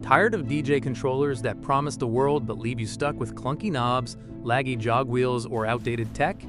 Tired of DJ controllers that promise the world but leave you stuck with clunky knobs, laggy jog wheels, or outdated tech?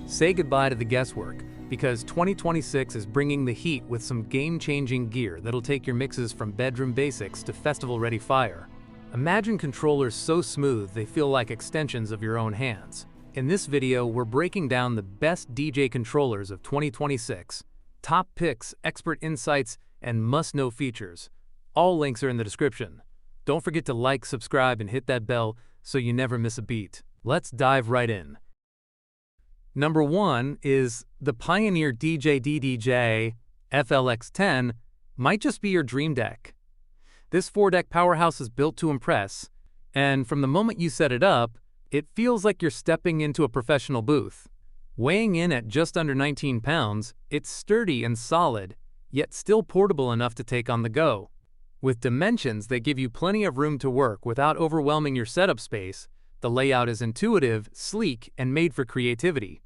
Say goodbye to the guesswork, because 2026 is bringing the heat with some game-changing gear that'll take your mixes from bedroom basics to festival-ready fire. Imagine controllers so smooth they feel like extensions of your own hands. In this video, we're breaking down the best DJ controllers of 2026. Top picks, expert insights, and must-know features. All links are in the description. Don't forget to like, subscribe, and hit that bell so you never miss a beat. Let's dive right in. Number 1 is the Pioneer DJ DDJ-FLX 10 might just be your dream deck. This 4-deck powerhouse is built to impress, and from the moment you set it up, it feels like you're stepping into a professional booth. Weighing in at just under 19 pounds, it's sturdy and solid, yet still portable enough to take on the go. With dimensions that give you plenty of room to work without overwhelming your setup space, the layout is intuitive, sleek, and made for creativity.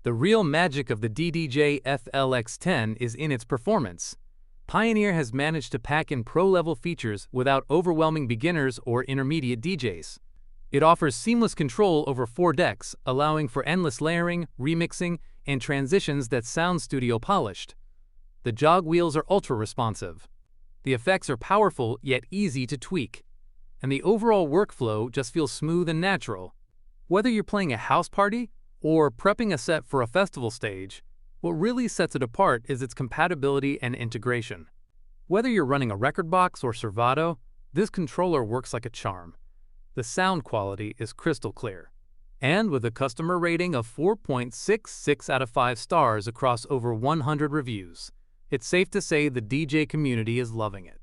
The real magic of the DDJ-FLX 10 is in its performance. Pioneer has managed to pack in pro-level features without overwhelming beginners or intermediate DJs. It offers seamless control over 4 decks, allowing for endless layering, remixing, and transitions that sound studio polished. The jog wheels are ultra-responsive. The effects are powerful yet easy to tweak, and the overall workflow just feels smooth and natural. Whether you're playing a house party or prepping a set for a festival stage, what really sets it apart is its compatibility and integration. Whether you're running a Rekordbox or Serato, this controller works like a charm. The sound quality is crystal clear. And with a customer rating of 4.66 out of 5 stars across over 100 reviews, it's safe to say the DJ community is loving it.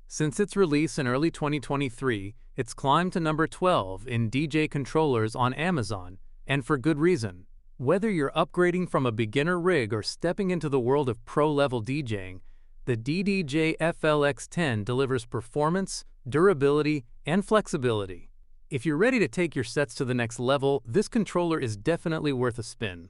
Since its release in early 2023, it's climbed to number 12 in DJ controllers on Amazon, and for good reason. Whether you're upgrading from a beginner rig or stepping into the world of pro-level DJing, the DDJ-FLX 10 delivers performance, durability, and flexibility. If you're ready to take your sets to the next level, this controller is definitely worth a spin.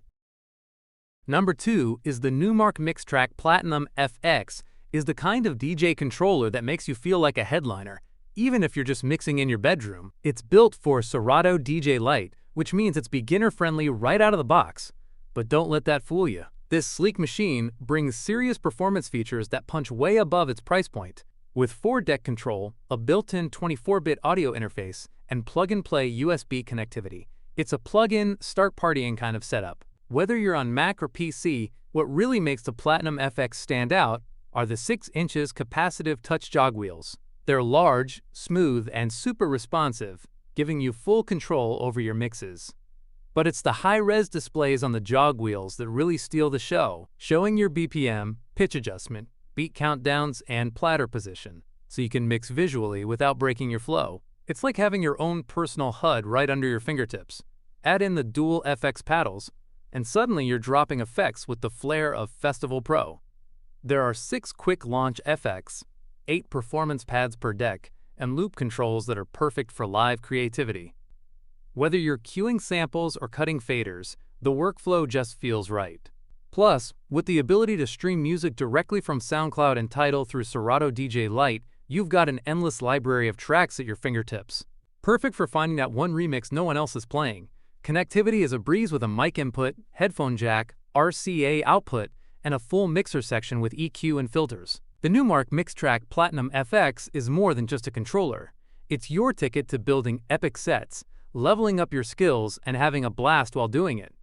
Number 2 is the Numark Mixtrack Platinum FX is the kind of DJ controller that makes you feel like a headliner, even if you're just mixing in your bedroom. It's built for Serato DJ Lite, which means it's beginner-friendly right out of the box. But don't let that fool you. This sleek machine brings serious performance features that punch way above its price point. With 4-deck control, a built-in 24-bit audio interface, and plug-and-play USB connectivity, it's a plug-in, start partying kind of setup. Whether you're on Mac or PC, what really makes the Platinum FX stand out are the 6 inches capacitive touch jog wheels. They're large, smooth, and super responsive, giving you full control over your mixes. But it's the high-res displays on the jog wheels that really steal the show, showing your BPM, pitch adjustment, beat countdowns, and platter position, so you can mix visually without breaking your flow. It's like having your own personal HUD right under your fingertips. Add in the dual FX paddles, and suddenly you're dropping effects with the flair of Festival Pro. There are 6 quick launch FX, 8 performance pads per deck, and loop controls that are perfect for live creativity. Whether you're queuing samples or cutting faders, the workflow just feels right. Plus, with the ability to stream music directly from SoundCloud and Tidal through Serato DJ Lite, you've got an endless library of tracks at your fingertips. Perfect for finding that one remix no one else is playing. Connectivity is a breeze with a mic input, headphone jack, RCA output, and a full mixer section with EQ and filters. The Numark Mixtrack Platinum FX is more than just a controller. It's your ticket to building epic sets, leveling up your skills, and having a blast while doing it.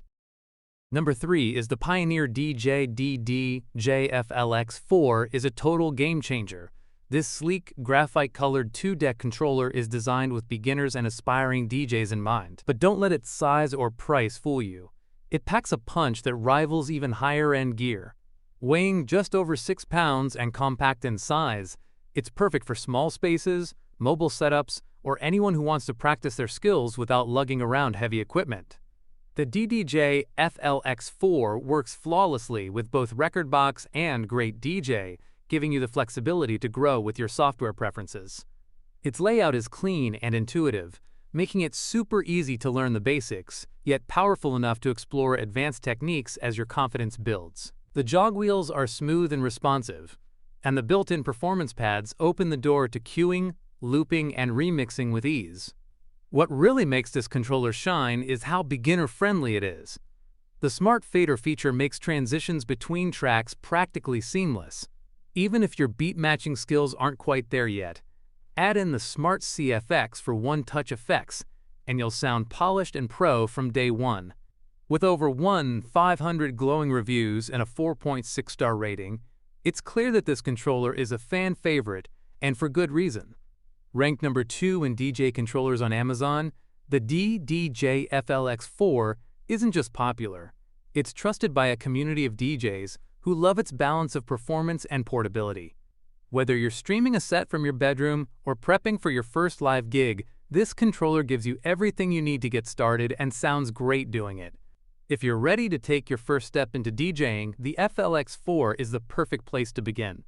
Number 3 is the Pioneer DJ DDJ-FLX 4 is a total game changer. This sleek, graphite-colored 2-deck controller is designed with beginners and aspiring DJs in mind. But don't let its size or price fool you. It packs a punch that rivals even higher-end gear. Weighing just over 6 pounds and compact in size, it's perfect for small spaces, mobile setups, or anyone who wants to practice their skills without lugging around heavy equipment. The DDJ-FLX 4 works flawlessly with both Rekordbox and Great DJ, giving you the flexibility to grow with your software preferences. Its layout is clean and intuitive, making it super easy to learn the basics, yet powerful enough to explore advanced techniques as your confidence builds. The jog wheels are smooth and responsive, and the built-in performance pads open the door to queuing, looping, and remixing with ease. What really makes this controller shine is how beginner-friendly it is. The Smart Fader feature makes transitions between tracks practically seamless. Even if your beat matching skills aren't quite there yet, add in the Smart CFX for one-touch effects, and you'll sound polished and pro from day one. With over 500 glowing reviews and a 4.6-star rating, it's clear that this controller is a fan favorite, and for good reason. Ranked number 2 in DJ controllers on Amazon, the DDJ-FLX 4 isn't just popular. It's trusted by a community of DJs who love its balance of performance and portability. Whether you're streaming a set from your bedroom or prepping for your first live gig, this controller gives you everything you need to get started and sounds great doing it. If you're ready to take your first step into DJing, the FLX 4 is the perfect place to begin.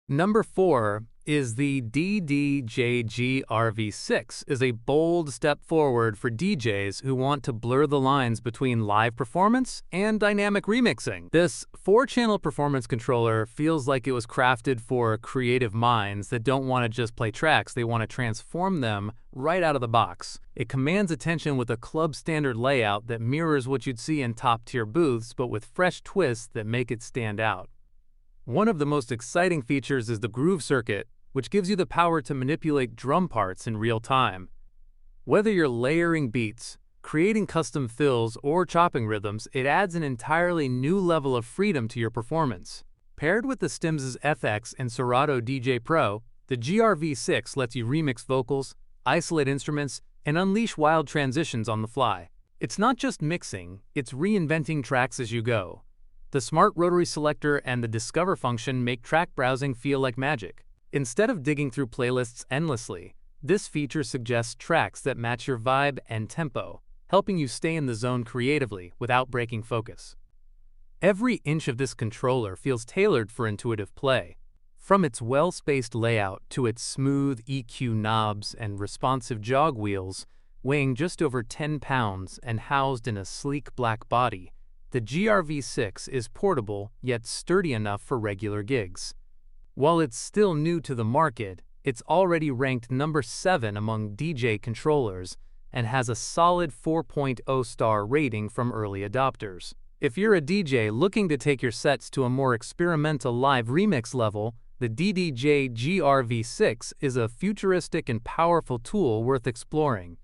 Number 4 is the DDJ-REV6 is a bold step forward for DJs who want to blur the lines between live performance and dynamic remixing. This 4-channel performance controller feels like it was crafted for creative minds that don't want to just play tracks, they want to transform them right out of the box. It commands attention with a club standard layout that mirrors what you'd see in top-tier booths, but with fresh twists that make it stand out. One of the most exciting features is the groove circuit, which gives you the power to manipulate drum parts in real time. Whether you're layering beats, creating custom fills, or chopping rhythms, it adds an entirely new level of freedom to your performance. Paired with the Stims' FX and Serato DJ Pro, the GRV6 lets you remix vocals, isolate instruments, and unleash wild transitions on the fly. It's not just mixing, it's reinventing tracks as you go. The Smart Rotary Selector and the Discover function make track browsing feel like magic. Instead of digging through playlists endlessly, this feature suggests tracks that match your vibe and tempo, helping you stay in the zone creatively without breaking focus. Every inch of this controller feels tailored for intuitive play. From its well-spaced layout to its smooth EQ knobs and responsive jog wheels, weighing just over 10 pounds and housed in a sleek black body, the GRV6 is portable yet sturdy enough for regular gigs. While it's still new to the market, it's already ranked number 7 among DJ controllers and has a solid 4.0-star rating from early adopters. If you're a DJ looking to take your sets to a more experimental live remix level, the DDJ-REV6 is a futuristic and powerful tool worth exploring.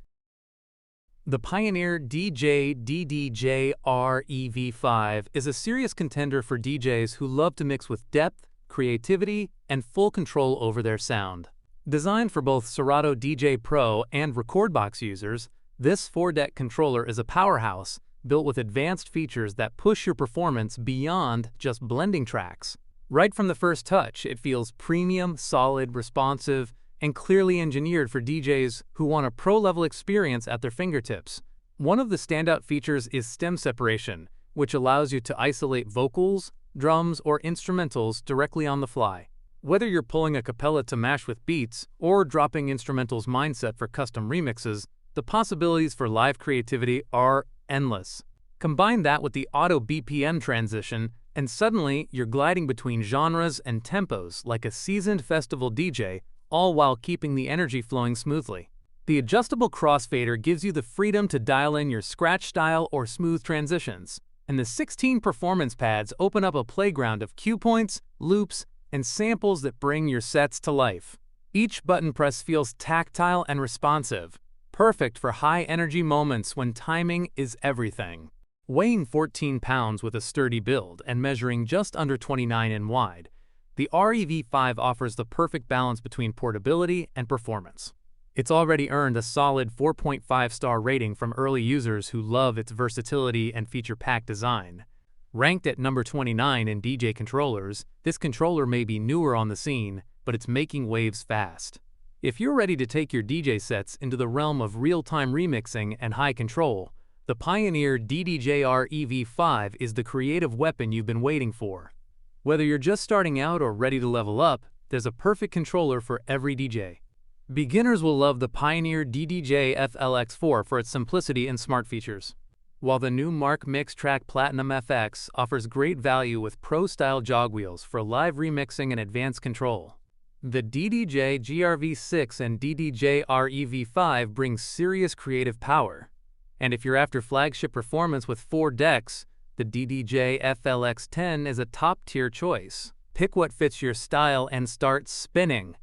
The Pioneer DJ DDJ-REV5 is a serious contender for DJs who love to mix with depth, creativity, and full control over their sound. Designed for both Serato DJ Pro and Rekordbox users, this 4-deck controller is a powerhouse built with advanced features that push your performance beyond just blending tracks. Right from the first touch, it feels premium, solid, responsive, and clearly engineered for DJs who want a pro-level experience at their fingertips. One of the standout features is stem separation, which allows you to isolate vocals, drums, or instrumentals directly on the fly. Whether you're pulling a cappella to mash with beats or dropping instrumentals mindset for custom remixes, the possibilities for live creativity are endless. Combine that with the auto BPM transition, and suddenly you're gliding between genres and tempos like a seasoned festival DJ, all while keeping the energy flowing smoothly. The adjustable crossfader gives you the freedom to dial in your scratch style or smooth transitions, and the 16 performance pads open up a playground of cue points, loops, and samples that bring your sets to life. Each button press feels tactile and responsive, perfect for high-energy moments when timing is everything. Weighing 14 pounds with a sturdy build and measuring just under 29 in wide, the REV5 offers the perfect balance between portability and performance. It's already earned a solid 4.5-star rating from early users who love its versatility and feature-packed design. Ranked at number 29 in DJ controllers, this controller may be newer on the scene, but it's making waves fast. If you're ready to take your DJ sets into the realm of real-time remixing and high control, the Pioneer DDJ-REV5 is the creative weapon you've been waiting for. Whether you're just starting out or ready to level up, there's a perfect controller for every DJ. Beginners will love the Pioneer DDJ-FLX4 for its simplicity and smart features, while the Numark Mixtrack Platinum FX offers great value with pro-style jog wheels for live remixing and advanced control. The DDJ-GRV6 and DDJ-REV5 bring serious creative power. And if you're after flagship performance with 4 decks, the DDJ-FLX 10 is a top-tier choice. Pick what fits your style and start spinning.